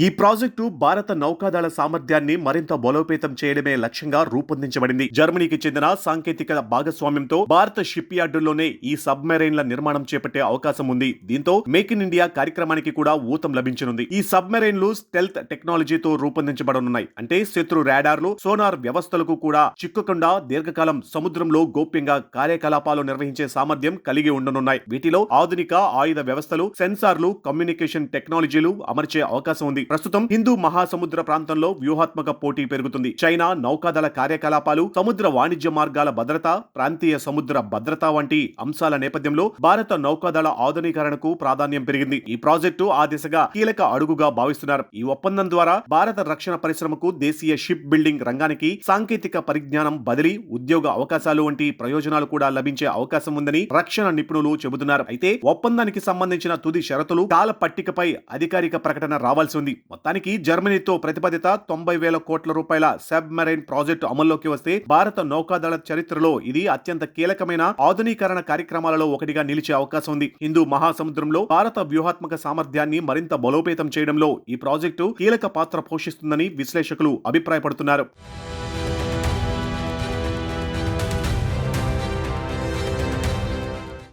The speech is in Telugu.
ఈ ప్రాజెక్టు భారత నౌకాదళ సామర్థ్యాన్ని మరింత బలోపేతం చేయడమే లక్ష్యంగా రూపొందించబడింది. జర్మనీకి చెందిన సాంకేతిక భాగస్వామ్యంతో భారత షిప్ యార్డుల్లోనే ఈ సబ్మెరైన్ల నిర్మాణం చేపట్టే అవకాశం ఉంది. దీంతో మేక్ ఇన్ ఇండియా కార్యక్రమానికి కూడా ఊతం లభించనుంది. ఈ సబ్మెరైన్లు స్టెల్త్ టెక్నాలజీతో రూపొందించబడనున్నాయి. అంటే శత్రు రాడార్లు, సోనార్ వ్యవస్థలకు కూడా చిక్కకుండా దీర్ఘకాలం సముద్రంలో గోప్యంగా కార్యకలాపాలు నిర్వహించే సామర్థ్యం కలిగి ఉండనున్నాయి. వీటిలో ఆధునిక ఆయుధ వ్యవస్థలు, సెన్సార్లు, కమ్యూనికేషన్ టెక్నాలజీలు అమర్చే అవకాశం ఉంది. ప్రస్తుతం హిందూ మహాసముద్ర ప్రాంతంలో వ్యూహాత్మక పోటీ పెరుగుతుంది. చైనా నౌకాదళ కార్యకలాపాలు, సముద్ర వాణిజ్య మార్గాల భద్రత, ప్రాంతీయ సముద్ర భద్రత వంటి అంశాల నేపథ్యంలో భారత నౌకాదళ ఆధునీకరణకు ప్రాధాన్యం పెరిగింది. ఈ ప్రాజెక్టు ఆ దిశగా కీలక అడుగుగా భావిస్తున్నారు. ఈ ఒప్పందం ద్వారా భారత రక్షణ పరిశ్రమకు, దేశీయ షిప్ బిల్డింగ్ రంగానికి సాంకేతిక పరిజ్ఞానం బదిలీ, ఉద్యోగ అవకాశాలు వంటి ప్రయోజనాలు కూడా లభించే అవకాశం ఉందని రక్షణ నిపుణులు చెబుతున్నారు. అయితే ఒప్పందానికి సంబంధించిన తుది షరతులు, కాల పట్టికపై అధికారిక ప్రకటన రావాల్సి ఉంది. మొత్తానికి జర్మనీతో ప్రతిపాదిత 90,000 కోట్ల రూపాయల సబ్మెరైన్ ప్రాజెక్టు అమల్లోకి వస్తే భారత నౌకాదళ చరిత్రలో ఇది అత్యంత కీలకమైన ఆధునీకరణ కార్యక్రమాలలో ఒకటిగా నిలిచే అవకాశం ఉంది. హిందూ మహాసముద్రంలో భారత వ్యూహాత్మక సామర్థ్యాన్ని మరింత బలోపేతం చేయడంలో ఈ ప్రాజెక్టు కీలక పాత్ర పోషిస్తుందని విశ్లేషకులు అభిప్రాయపడుతున్నారు.